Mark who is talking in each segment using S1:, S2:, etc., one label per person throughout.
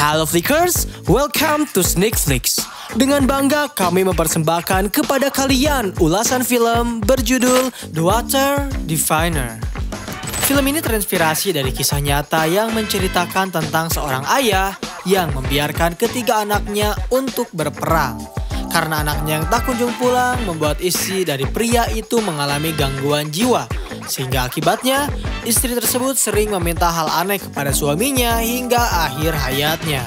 S1: Halo Flickers, welcome to Sneak Flicks. Dengan bangga kami mempersembahkan kepada kalian ulasan film berjudul The Water Diviner. Film ini terinspirasi dari kisah nyata yang menceritakan tentang seorang ayah yang membiarkan ketiga anaknya untuk berperang. Karena anaknya yang tak kunjung pulang membuat istri dari pria itu mengalami gangguan jiwa. Sehingga akibatnya istri tersebut sering meminta hal aneh kepada suaminya hingga akhir hayatnya.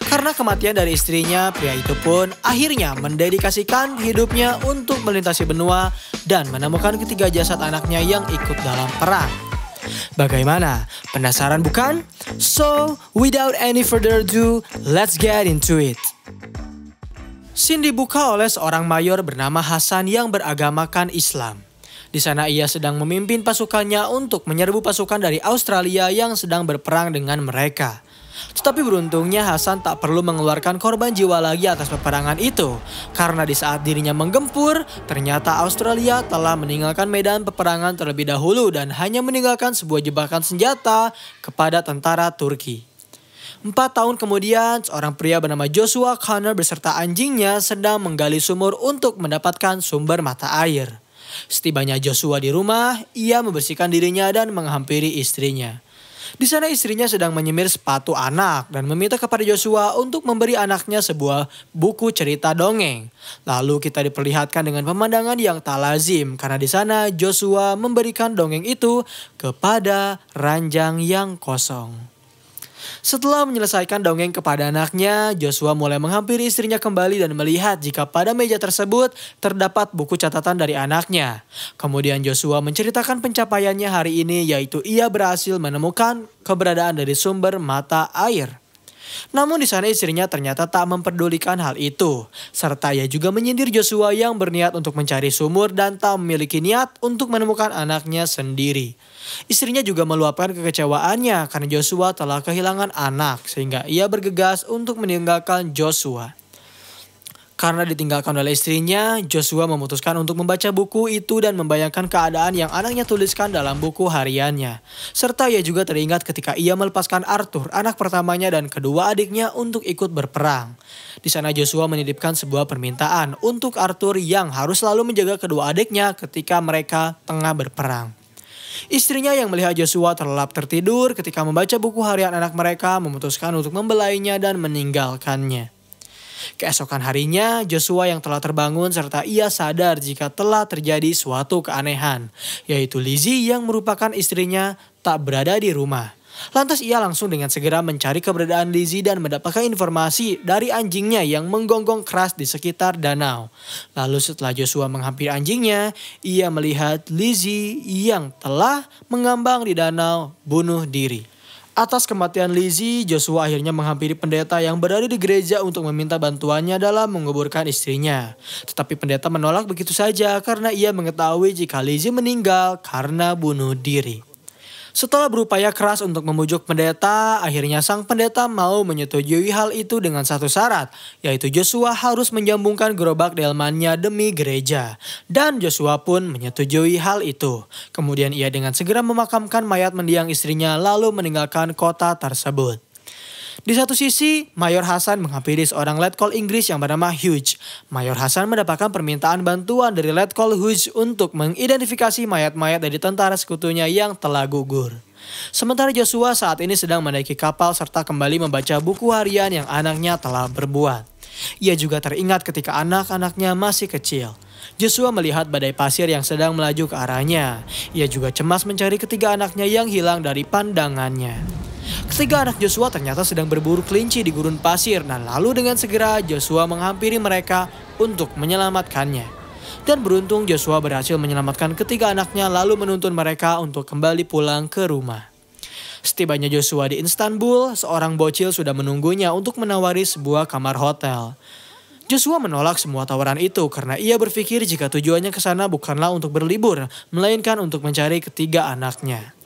S1: Karena kematian dari istrinya, pria itu pun akhirnya mendedikasikan hidupnya untuk melintasi benua dan menemukan ketiga jasad anaknya yang ikut dalam perang. Bagaimana? Penasaran bukan? So, without any further ado, let's get into it. Scene dibuka oleh seorang mayor bernama Hasan yang beragamakan Islam. Di sana ia sedang memimpin pasukannya untuk menyerbu pasukan dari Australia yang sedang berperang dengan mereka. Tetapi beruntungnya Hasan tak perlu mengeluarkan korban jiwa lagi atas peperangan itu. Karena di saat dirinya menggempur, ternyata Australia telah meninggalkan medan peperangan terlebih dahulu dan hanya meninggalkan sebuah jebakan senjata kepada tentara Turki. 4 tahun kemudian, seorang pria bernama Joshua Connor beserta anjingnya sedang menggali sumur untuk mendapatkan sumber mata air. Setibanya Joshua di rumah, ia membersihkan dirinya dan menghampiri istrinya. Di sana istrinya sedang menyemir sepatu anak dan meminta kepada Joshua untuk memberi anaknya sebuah buku cerita dongeng. Lalu kita diperlihatkan dengan pemandangan yang tak lazim karena di sana Joshua memberikan dongeng itu kepada ranjang yang kosong. Setelah menyelesaikan dongeng kepada anaknya, Joshua mulai menghampiri istrinya kembali dan melihat jika pada meja tersebut terdapat buku catatan dari anaknya. Kemudian Joshua menceritakan pencapaiannya hari ini, yaitu ia berhasil menemukan keberadaan dari sumber mata air. Namun di sana istrinya ternyata tak memperdulikan hal itu. Serta ia juga menyindir Joshua yang berniat untuk mencari sumur dan tak memiliki niat untuk menemukan anaknya sendiri. Istrinya juga meluapkan kekecewaannya karena Joshua telah kehilangan anak sehingga ia bergegas untuk meninggalkan Joshua. Karena ditinggalkan oleh istrinya, Joshua memutuskan untuk membaca buku itu dan membayangkan keadaan yang anaknya tuliskan dalam buku hariannya. Serta ia juga teringat ketika ia melepaskan Arthur, anak pertamanya dan kedua adiknya untuk ikut berperang. Di sana Joshua menitipkan sebuah permintaan untuk Arthur yang harus selalu menjaga kedua adiknya ketika mereka tengah berperang. Istrinya yang melihat Joshua terlelap tertidur ketika membaca buku harian anak mereka memutuskan untuk membelainya dan meninggalkannya. Keesokan harinya, Joshua yang telah terbangun serta ia sadar jika telah terjadi suatu keanehan, yaitu Lizzie yang merupakan istrinya tak berada di rumah. Lantas ia langsung dengan segera mencari keberadaan Lizzie dan mendapatkan informasi dari anjingnya yang menggonggong keras di sekitar danau. Lalu setelah Joshua menghampiri anjingnya, ia melihat Lizzie yang telah mengambang di danau bunuh diri. Atas kematian Lizzie, Joshua akhirnya menghampiri pendeta yang berada di gereja untuk meminta bantuannya dalam menguburkan istrinya. Tetapi pendeta menolak begitu saja karena ia mengetahui jika Lizzie meninggal karena bunuh diri. Setelah berupaya keras untuk membujuk pendeta, akhirnya sang pendeta mau menyetujui hal itu dengan satu syarat, yaitu Joshua harus menjambungkan gerobak delmannya demi gereja. Dan Joshua pun menyetujui hal itu. Kemudian ia dengan segera memakamkan mayat mendiang istrinya lalu meninggalkan kota tersebut. Di satu sisi, Mayor Hasan menghampiri seorang letkol Inggris yang bernama Hughes. Mayor Hasan mendapatkan permintaan bantuan dari letkol Hughes untuk mengidentifikasi mayat-mayat dari tentara sekutunya yang telah gugur. Sementara Joshua saat ini sedang menaiki kapal serta kembali membaca buku harian yang anaknya telah berbuat. Ia juga teringat ketika anak-anaknya masih kecil. Joshua melihat badai pasir yang sedang melaju ke arahnya. Ia juga cemas mencari ketiga anaknya yang hilang dari pandangannya. Ketiga anak Joshua ternyata sedang berburu kelinci di gurun pasir dan lalu dengan segera Joshua menghampiri mereka untuk menyelamatkannya. Dan beruntung Joshua berhasil menyelamatkan ketiga anaknya lalu menuntun mereka untuk kembali pulang ke rumah. Setibanya Joshua di Istanbul, seorang bocil sudah menunggunya untuk menawari sebuah kamar hotel. Joshua menolak semua tawaran itu karena ia berpikir jika tujuannya ke sana bukanlah untuk berlibur, melainkan untuk mencari ketiga anaknya.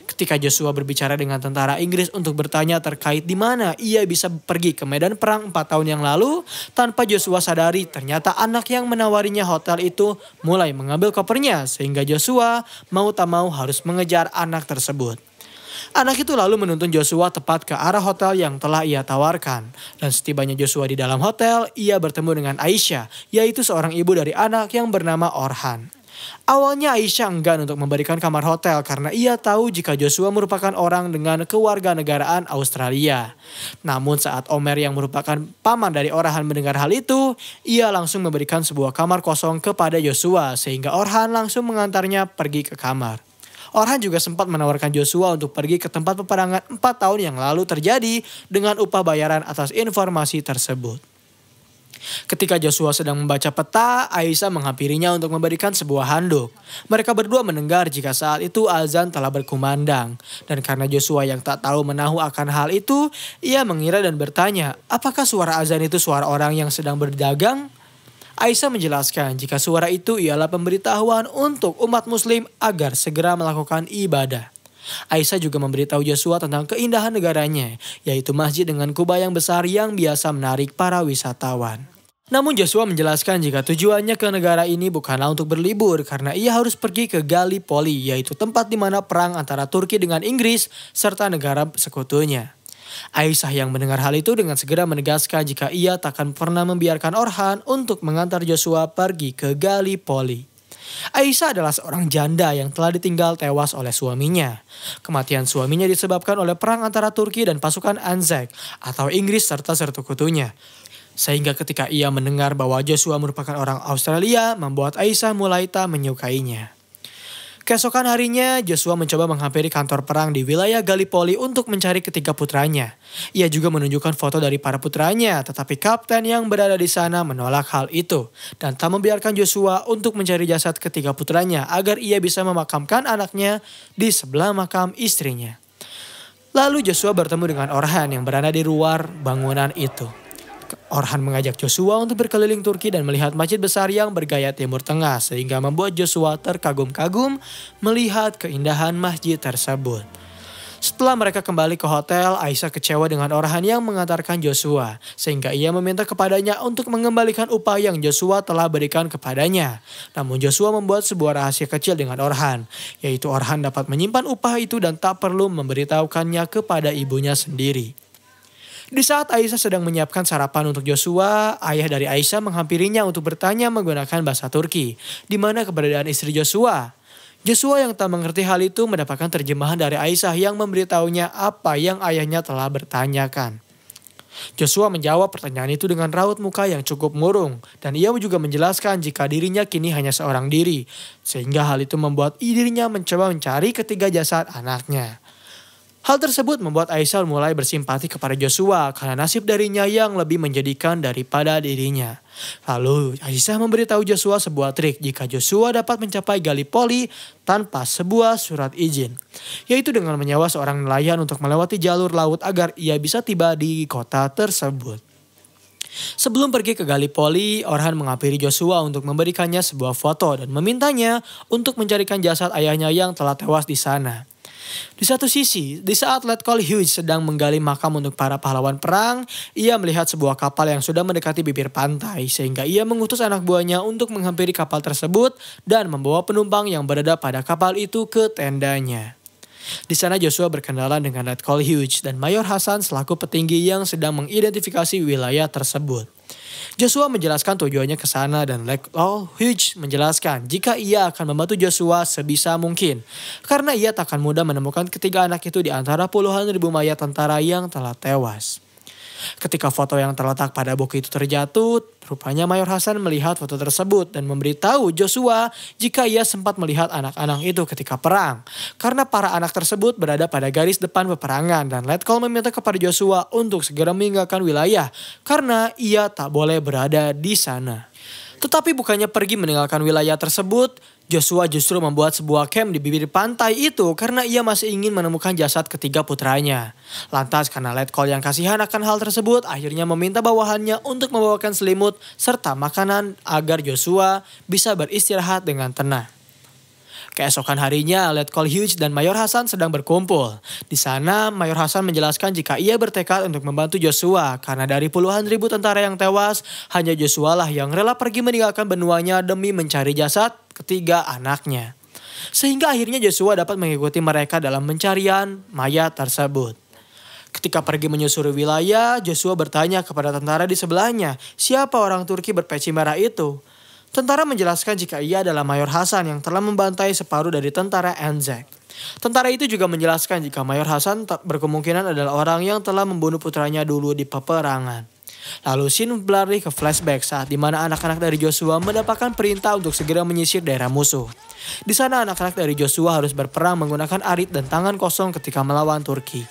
S1: Ketika Joshua berbicara dengan tentara Inggris untuk bertanya terkait di mana ia bisa pergi ke medan perang 4 tahun yang lalu, tanpa Joshua sadari ternyata anak yang menawarinya hotel itu mulai mengambil kopernya sehingga Joshua mau tak mau harus mengejar anak tersebut. Anak itu lalu menuntun Joshua tepat ke arah hotel yang telah ia tawarkan. Dan setibanya Joshua di dalam hotel, ia bertemu dengan Aisyah, yaitu seorang ibu dari anak yang bernama Orhan. Awalnya Aisyah enggan untuk memberikan kamar hotel karena ia tahu jika Joshua merupakan orang dengan kewarganegaraan Australia. Namun saat Omer yang merupakan paman dari Orhan mendengar hal itu, ia langsung memberikan sebuah kamar kosong kepada Joshua sehingga Orhan langsung mengantarnya pergi ke kamar. Orhan juga sempat menawarkan Joshua untuk pergi ke tempat peperangan 4 tahun yang lalu terjadi dengan upah bayaran atas informasi tersebut. Ketika Joshua sedang membaca peta, Aisyah menghampirinya untuk memberikan sebuah handuk. Mereka berdua mendengar jika saat itu azan telah berkumandang. Dan karena Joshua yang tak tahu menahu akan hal itu, ia mengira dan bertanya, apakah suara azan itu suara orang yang sedang berdagang? Aisyah menjelaskan jika suara itu ialah pemberitahuan untuk umat muslim agar segera melakukan ibadah. Aisyah juga memberitahu Joshua tentang keindahan negaranya, yaitu masjid dengan kubah yang besar yang biasa menarik para wisatawan. Namun Joshua menjelaskan jika tujuannya ke negara ini bukanlah untuk berlibur karena ia harus pergi ke Gallipoli, yaitu tempat di mana perang antara Turki dengan Inggris serta negara sekutunya. Aisyah yang mendengar hal itu dengan segera menegaskan jika ia takkan pernah membiarkan Orhan untuk mengantar Joshua pergi ke Gallipoli. Aisyah adalah seorang janda yang telah ditinggal tewas oleh suaminya. Kematian suaminya disebabkan oleh perang antara Turki dan pasukan Anzac atau Inggris serta sekutunya. Sehingga ketika ia mendengar bahwa Joshua merupakan orang Australia, membuat Aisyah mulai tak menyukainya. Keesokan harinya, Joshua mencoba menghampiri kantor perang di wilayah Gallipoli untuk mencari ketiga putranya. Ia juga menunjukkan foto dari para putranya, tetapi kapten yang berada di sana menolak hal itu. Dan tak membiarkan Joshua untuk mencari jasad ketiga putranya agar ia bisa memakamkan anaknya di sebelah makam istrinya. Lalu Joshua bertemu dengan Orhan yang berada di luar bangunan itu. Orhan mengajak Joshua untuk berkeliling Turki dan melihat masjid besar yang bergaya Timur Tengah sehingga membuat Joshua terkagum-kagum melihat keindahan masjid tersebut. Setelah mereka kembali ke hotel, Aisyah kecewa dengan Orhan yang mengantarkan Joshua sehingga ia meminta kepadanya untuk mengembalikan upah yang Joshua telah berikan kepadanya. Namun Joshua membuat sebuah rahasia kecil dengan Orhan, yaitu Orhan dapat menyimpan upah itu dan tak perlu memberitahukannya kepada ibunya sendiri. Di saat Aisyah sedang menyiapkan sarapan untuk Joshua, ayah dari Aisyah menghampirinya untuk bertanya menggunakan bahasa Turki, di mana keberadaan istri Joshua. Joshua yang tak mengerti hal itu mendapatkan terjemahan dari Aisyah yang memberitahunya apa yang ayahnya telah bertanyakan. Joshua menjawab pertanyaan itu dengan raut muka yang cukup murung, dan ia juga menjelaskan jika dirinya kini hanya seorang diri, sehingga hal itu membuat dirinya mencoba mencari ketiga jasad anaknya. Hal tersebut membuat Aisyah mulai bersimpati kepada Joshua karena nasib darinya yang lebih menjadikan daripada dirinya. Lalu Aisyah memberitahu Joshua sebuah trik jika Joshua dapat mencapai Gallipoli tanpa sebuah surat izin, yaitu dengan menyewa seorang nelayan untuk melewati jalur laut agar ia bisa tiba di kota tersebut. Sebelum pergi ke Gallipoli, Orhan menghampiri Joshua untuk memberikannya sebuah foto dan memintanya untuk mencarikan jasad ayahnya yang telah tewas di sana. Di satu sisi, di saat Letkol Hughes sedang menggali makam untuk para pahlawan perang, ia melihat sebuah kapal yang sudah mendekati bibir pantai sehingga ia mengutus anak buahnya untuk menghampiri kapal tersebut dan membawa penumpang yang berada pada kapal itu ke tendanya. Di sana Joshua berkenalan dengan Letkol Hughes dan Mayor Hasan selaku petinggi yang sedang mengidentifikasi wilayah tersebut. Joshua menjelaskan tujuannya ke sana dan Letkol Hughes menjelaskan jika ia akan membantu Joshua sebisa mungkin karena ia tak akan mudah menemukan ketiga anak itu di antara puluhan ribu mayat tentara yang telah tewas. Ketika foto yang terletak pada buku itu terjatuh, rupanya Mayor Hasan melihat foto tersebut dan memberitahu Joshua jika ia sempat melihat anak-anak itu ketika perang. Karena para anak tersebut berada pada garis depan peperangan dan Letkol meminta kepada Joshua untuk segera meninggalkan wilayah karena ia tak boleh berada di sana. Tetapi bukannya pergi meninggalkan wilayah tersebut, Joshua justru membuat sebuah camp di bibir pantai itu karena ia masih ingin menemukan jasad ketiga putranya. Lantas karena Letkol yang kasihan akan hal tersebut akhirnya meminta bawahannya untuk membawakan selimut serta makanan agar Joshua bisa beristirahat dengan tenang. Keesokan harinya, Letkol Hughes dan Mayor Hasan sedang berkumpul. Di sana, Mayor Hasan menjelaskan jika ia bertekad untuk membantu Joshua karena dari puluhan ribu tentara yang tewas, hanya Joshua lah yang rela pergi meninggalkan benuanya demi mencari jasad ketiga anaknya. Sehingga akhirnya Joshua dapat mengikuti mereka dalam pencarian mayat tersebut. Ketika pergi menyusuri wilayah, Joshua bertanya kepada tentara di sebelahnya, siapa orang Turki berpeci merah itu? Tentara menjelaskan jika ia adalah Mayor Hasan yang telah membantai separuh dari tentara Anzac. Tentara itu juga menjelaskan jika Mayor Hasan berkemungkinan adalah orang yang telah membunuh putranya dulu di peperangan. Lalu scene berlari ke flashback saat dimana anak-anak dari Joshua mendapatkan perintah untuk segera menyisir daerah musuh. Di sana anak-anak dari Joshua harus berperang menggunakan arit dan tangan kosong ketika melawan Turki.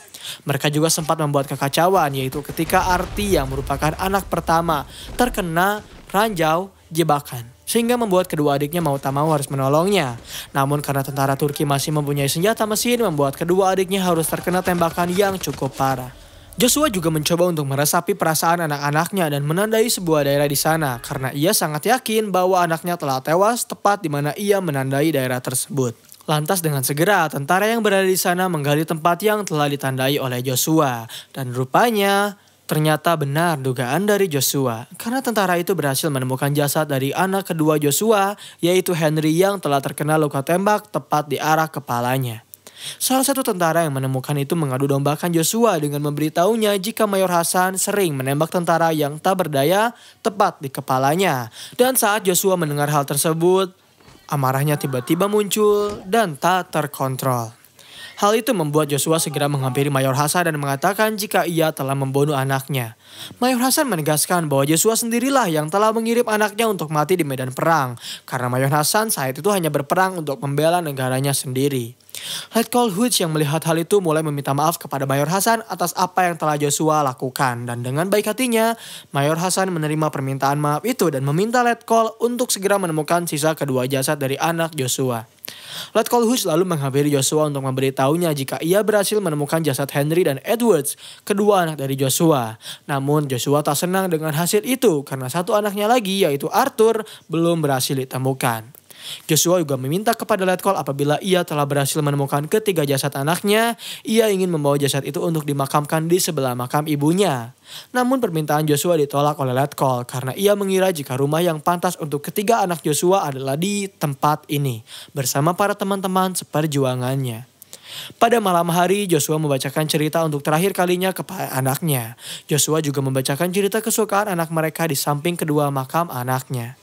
S1: Mereka juga sempat membuat kekacauan, yaitu ketika Arti yang merupakan anak pertama terkena ranjau jebakan, sehingga membuat kedua adiknya mau tak mau harus menolongnya. Namun karena tentara Turki masih mempunyai senjata mesin, membuat kedua adiknya harus terkena tembakan yang cukup parah. Joshua juga mencoba untuk meresapi perasaan anak-anaknya dan menandai sebuah daerah di sana karena ia sangat yakin bahwa anaknya telah tewas tepat di mana ia menandai daerah tersebut. Lantas dengan segera tentara yang berada di sana menggali tempat yang telah ditandai oleh Joshua dan rupanya ternyata benar dugaan dari Joshua karena tentara itu berhasil menemukan jasad dari anak kedua Joshua, yaitu Henry yang telah terkena luka tembak tepat di arah kepalanya. Salah satu tentara yang menemukan itu mengadu dombakan Joshua dengan memberitahunya jika Mayor Hasan sering menembak tentara yang tak berdaya tepat di kepalanya. Dan saat Joshua mendengar hal tersebut, amarahnya tiba-tiba muncul dan tak terkontrol. Hal itu membuat Joshua segera menghampiri Mayor Hasan dan mengatakan jika ia telah membunuh anaknya. Mayor Hasan menegaskan bahwa Joshua sendirilah yang telah mengirim anaknya untuk mati di medan perang. Karena Mayor Hasan saat itu hanya berperang untuk membela negaranya sendiri. Lieutenant Hughes yang melihat hal itu mulai meminta maaf kepada Mayor Hasan atas apa yang telah Joshua lakukan. Dan dengan baik hatinya, Mayor Hasan menerima permintaan maaf itu dan meminta Lieutenant untuk segera menemukan sisa kedua jasad dari anak Joshua. Lieutenant Hughes lalu menghampiri Joshua untuk memberitahunya jika ia berhasil menemukan jasad Henry dan Edwards, kedua anak dari Joshua. Namun Joshua tak senang dengan hasil itu karena satu anaknya lagi, yaitu Arthur, belum berhasil ditemukan. Joshua juga meminta kepada Lieutenant apabila ia telah berhasil menemukan ketiga jasad anaknya, ia ingin membawa jasad itu untuk dimakamkan di sebelah makam ibunya. Namun permintaan Joshua ditolak oleh Lieutenant karena ia mengira jika rumah yang pantas untuk ketiga anak Joshua adalah di tempat ini, bersama para teman-teman seperjuangannya. Pada malam hari, Joshua membacakan cerita untuk terakhir kalinya kepada anaknya. Joshua juga membacakan cerita kesukaan anak mereka di samping kedua makam anaknya.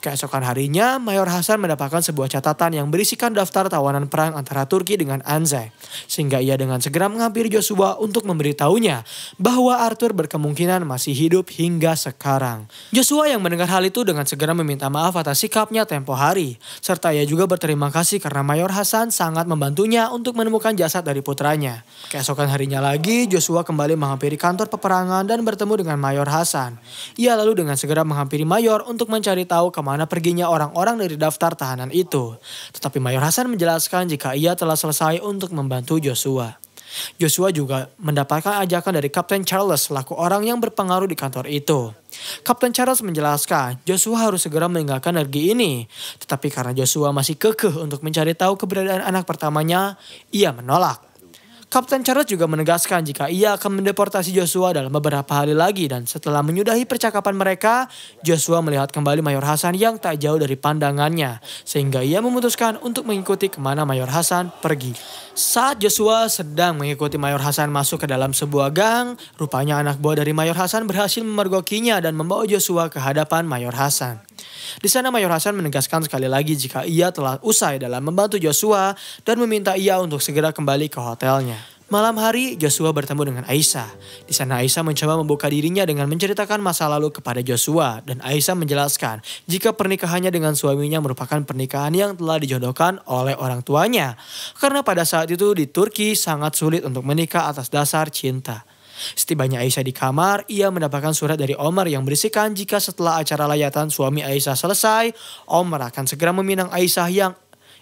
S1: Keesokan harinya, Mayor Hasan mendapatkan sebuah catatan yang berisikan daftar tawanan perang antara Turki dengan Anzac. Sehingga ia dengan segera menghampiri Joshua untuk memberitahunya bahwa Arthur berkemungkinan masih hidup hingga sekarang. Joshua yang mendengar hal itu dengan segera meminta maaf atas sikapnya tempo hari. Serta ia juga berterima kasih karena Mayor Hasan sangat membantunya untuk menemukan jasad dari putranya. Keesokan harinya lagi, Joshua kembali menghampiri kantor peperangan dan bertemu dengan Mayor Hasan. Ia lalu dengan segera menghampiri Mayor untuk mencari tahu kemana perginya orang-orang dari daftar tahanan itu. Tetapi Mayor Hasan menjelaskan jika ia telah selesai untuk membantu Joshua. Joshua juga mendapatkan ajakan dari Kapten Charles selaku orang yang berpengaruh di kantor itu. Kapten Charles menjelaskan Joshua harus segera meninggalkan negeri ini. Tetapi karena Joshua masih kekeh untuk mencari tahu keberadaan anak pertamanya, ia menolak. Kapten Charles juga menegaskan jika ia akan mendeportasi Joshua dalam beberapa hari lagi dan setelah menyudahi percakapan mereka, Joshua melihat kembali Mayor Hasan yang tak jauh dari pandangannya sehingga ia memutuskan untuk mengikuti kemana Mayor Hasan pergi. Saat Joshua sedang mengikuti Mayor Hasan masuk ke dalam sebuah gang, rupanya anak buah dari Mayor Hasan berhasil memergokinya dan membawa Joshua ke hadapan Mayor Hasan. Di sana Mayor Hasan menegaskan sekali lagi jika ia telah usai dalam membantu Joshua dan meminta ia untuk segera kembali ke hotelnya. Malam hari Joshua bertemu dengan Aisyah. Di sana Aisyah mencoba membuka dirinya dengan menceritakan masa lalu kepada Joshua dan Aisyah menjelaskan jika pernikahannya dengan suaminya merupakan pernikahan yang telah dijodohkan oleh orang tuanya. Karena pada saat itu di Turki sangat sulit untuk menikah atas dasar cinta. Setibanya Aisyah di kamar, ia mendapatkan surat dari Omar yang berisikan jika setelah acara layatan suami Aisyah selesai, Omar akan segera meminang Aisyah yang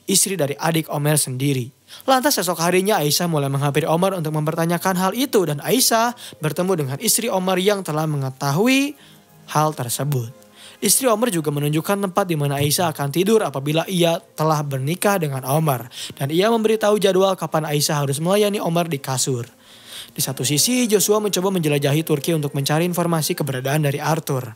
S1: istri dari adik Omar sendiri. Lantas esok harinya Aisyah mulai menghampiri Omar untuk mempertanyakan hal itu dan Aisyah bertemu dengan istri Omar yang telah mengetahui hal tersebut. Istri Omar juga menunjukkan tempat di mana Aisyah akan tidur apabila ia telah bernikah dengan Omar dan ia memberitahu jadwal kapan Aisyah harus melayani Omar di kasur. Di satu sisi, Joshua mencoba menjelajahi Turki untuk mencari informasi keberadaan dari Arthur.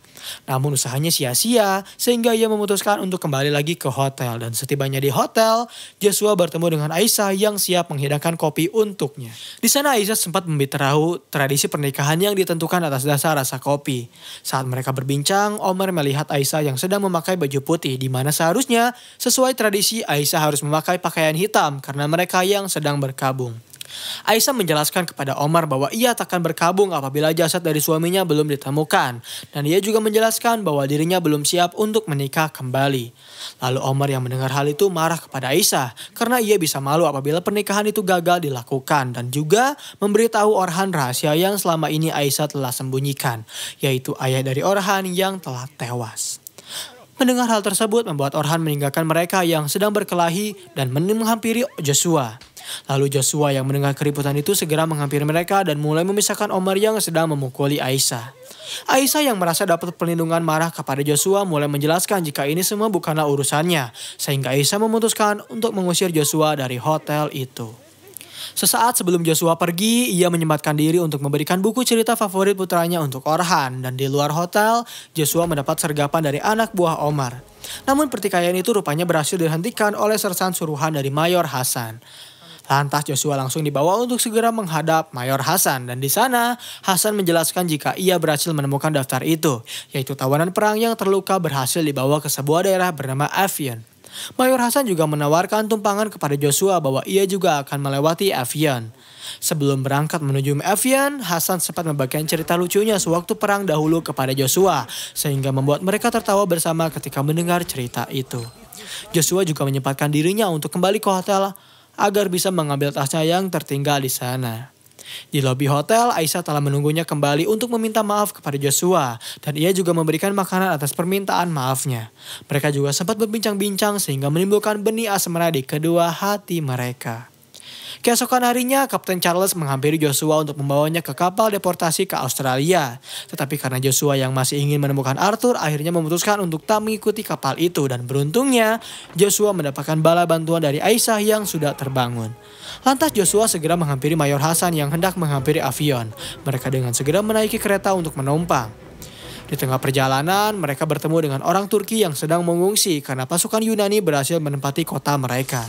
S1: Namun usahanya sia-sia, sehingga ia memutuskan untuk kembali lagi ke hotel. Dan setibanya di hotel, Joshua bertemu dengan Aisyah yang siap menghidangkan kopi untuknya. Di sana Aisyah sempat memberitahu tradisi pernikahan yang ditentukan atas dasar rasa kopi. Saat mereka berbincang, Omar melihat Aisyah yang sedang memakai baju putih, di mana seharusnya sesuai tradisi Aisyah harus memakai pakaian hitam karena mereka yang sedang berkabung. Aisyah menjelaskan kepada Omar bahwa ia takkan berkabung apabila jasad dari suaminya belum ditemukan. Dan ia juga menjelaskan bahwa dirinya belum siap untuk menikah kembali. Lalu Omar yang mendengar hal itu marah kepada Aisyah karena ia bisa malu apabila pernikahan itu gagal dilakukan. Dan juga memberitahu Orhan rahasia yang selama ini Aisyah telah sembunyikan, yaitu ayah dari Orhan yang telah tewas. Mendengar hal tersebut membuat Orhan meninggalkan mereka yang sedang berkelahi dan menghampiri Joshua. Lalu Joshua yang mendengar keributan itu segera menghampiri mereka dan mulai memisahkan Omar yang sedang memukuli Aisyah. Aisyah yang merasa dapat perlindungan marah kepada Joshua mulai menjelaskan jika ini semua bukanlah urusannya. Sehingga Aisyah memutuskan untuk mengusir Joshua dari hotel itu. Sesaat sebelum Joshua pergi, ia menyempatkan diri untuk memberikan buku cerita favorit putranya untuk Orhan. Dan di luar hotel, Joshua mendapat sergapan dari anak buah Omar. Namun pertikaian itu rupanya berhasil dihentikan oleh sersan suruhan dari Mayor Hasan. Lantas Joshua langsung dibawa untuk segera menghadap Mayor Hasan. Dan di sana Hasan menjelaskan jika ia berhasil menemukan daftar itu, yaitu tawanan perang yang terluka berhasil dibawa ke sebuah daerah bernama Avion. Mayor Hasan juga menawarkan tumpangan kepada Joshua bahwa ia juga akan melewati Avion. Sebelum berangkat menuju Avion, Hasan sempat membagikan cerita lucunya sewaktu perang dahulu kepada Joshua, sehingga membuat mereka tertawa bersama ketika mendengar cerita itu. Joshua juga menyempatkan dirinya untuk kembali ke hotel agar bisa mengambil tasnya yang tertinggal di sana. Di lobi hotel, Aisyah telah menunggunya kembali untuk meminta maaf kepada Joshua. Dan ia juga memberikan makanan atas permintaan maafnya. Mereka juga sempat berbincang-bincang sehingga menimbulkan benih asmara di kedua hati mereka. Keesokan harinya, Kapten Charles menghampiri Joshua untuk membawanya ke kapal deportasi ke Australia. Tetapi karena Joshua yang masih ingin menemukan Arthur, akhirnya memutuskan untuk tak mengikuti kapal itu. Dan beruntungnya, Joshua mendapatkan bala bantuan dari Aisyah yang sudah terbangun. Lantas Joshua segera menghampiri Mayor Hasan yang hendak menghampiri Avion. Mereka dengan segera menaiki kereta untuk menumpang. Di tengah perjalanan, mereka bertemu dengan orang Turki yang sedang mengungsi karena pasukan Yunani berhasil menempati kota mereka.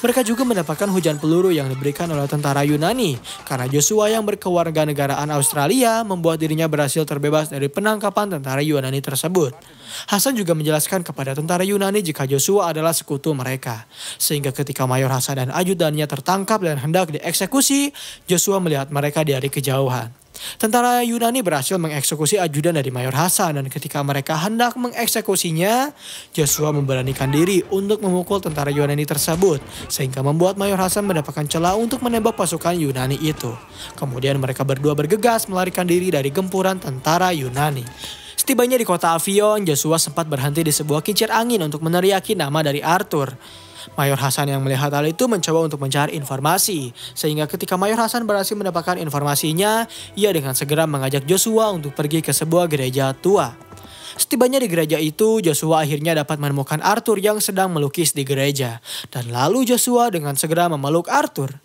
S1: Mereka juga mendapatkan hujan peluru yang diberikan oleh tentara Yunani karena Joshua yang berkewarganegaraan Australia membuat dirinya berhasil terbebas dari penangkapan tentara Yunani tersebut. Hasan juga menjelaskan kepada tentara Yunani jika Joshua adalah sekutu mereka. Sehingga ketika Mayor Hasan dan ajudannya tertangkap dan hendak dieksekusi, Joshua melihat mereka dari kejauhan. Tentara Yunani berhasil mengeksekusi ajudan dari Mayor Hasan dan ketika mereka hendak mengeksekusinya, Joshua memberanikan diri untuk memukul tentara Yunani tersebut sehingga membuat Mayor Hasan mendapatkan celah untuk menembak pasukan Yunani itu. Kemudian mereka berdua bergegas melarikan diri dari gempuran tentara Yunani. Setibanya di kota Avion, Joshua sempat berhenti di sebuah kincir angin untuk meneriaki nama dari Arthur. Mayor Hasan yang melihat hal itu mencoba untuk mencari informasi. Sehingga ketika Mayor Hasan berhasil mendapatkan informasinya, ia dengan segera mengajak Joshua untuk pergi ke sebuah gereja tua. Setibanya di gereja itu, Joshua akhirnya dapat menemukan Arthur yang sedang melukis di gereja. Dan lalu Joshua dengan segera memeluk Arthur.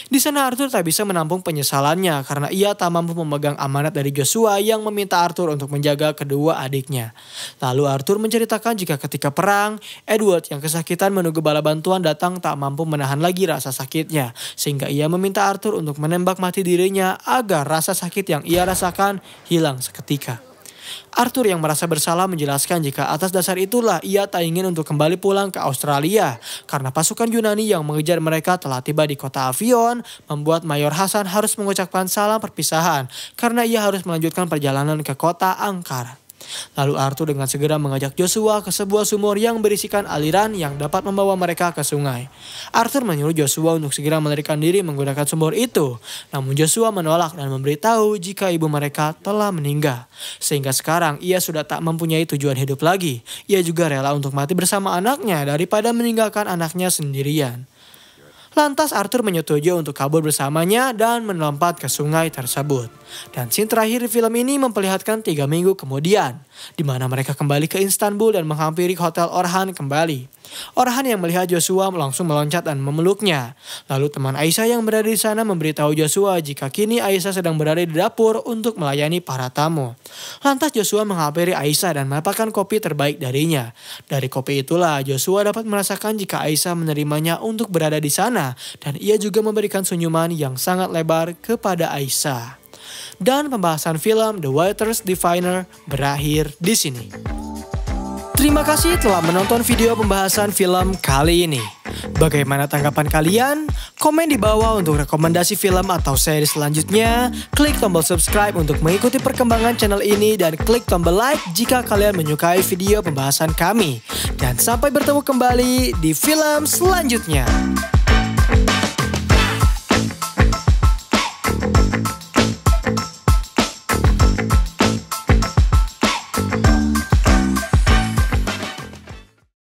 S1: Di sana Arthur tak bisa menampung penyesalannya karena ia tak mampu memegang amanat dari Joshua yang meminta Arthur untuk menjaga kedua adiknya. Lalu Arthur menceritakan jika ketika perang, Edward yang kesakitan menunggu bala bantuan datang tak mampu menahan lagi rasa sakitnya. Sehingga ia meminta Arthur untuk menembak mati dirinya agar rasa sakit yang ia rasakan hilang seketika. Arthur yang merasa bersalah menjelaskan jika atas dasar itulah ia tak ingin untuk kembali pulang ke Australia. Karena pasukan Yunani yang mengejar mereka telah tiba di kota Avion, membuat Mayor Hasan harus mengucapkan salam perpisahan karena ia harus melanjutkan perjalanan ke kota Ankara. Lalu Arthur dengan segera mengajak Joshua ke sebuah sumur yang berisikan aliran yang dapat membawa mereka ke sungai. Arthur menyuruh Joshua untuk segera melarikan diri menggunakan sumur itu. Namun Joshua menolak dan memberitahu jika ibu mereka telah meninggal. Sehingga sekarang ia sudah tak mempunyai tujuan hidup lagi. Ia juga rela untuk mati bersama anaknya daripada meninggalkan anaknya sendirian. Lantas Arthur menyetujui untuk kabur bersamanya dan melompat ke sungai tersebut. Dan scene terakhir di film ini memperlihatkan 3 minggu kemudian, di mana mereka kembali ke Istanbul dan menghampiri hotel Orhan kembali. Orhan yang melihat Joshua langsung meloncat dan memeluknya. Lalu teman Aisyah yang berada di sana memberitahu Joshua jika kini Aisyah sedang berada di dapur untuk melayani para tamu. Lantas Joshua menghampiri Aisyah dan mendapatkan kopi terbaik darinya. Dari kopi itulah Joshua dapat merasakan jika Aisyah menerimanya untuk berada di sana, dan ia juga memberikan senyuman yang sangat lebar kepada Aisyah. Dan pembahasan film The Water's Diviner berakhir di sini. Terima kasih telah menonton video pembahasan film kali ini. Bagaimana tanggapan kalian? Komen di bawah untuk rekomendasi film atau seri selanjutnya. Klik tombol subscribe untuk mengikuti perkembangan channel ini dan klik tombol like jika kalian menyukai video pembahasan kami. Dan sampai bertemu kembali di film selanjutnya.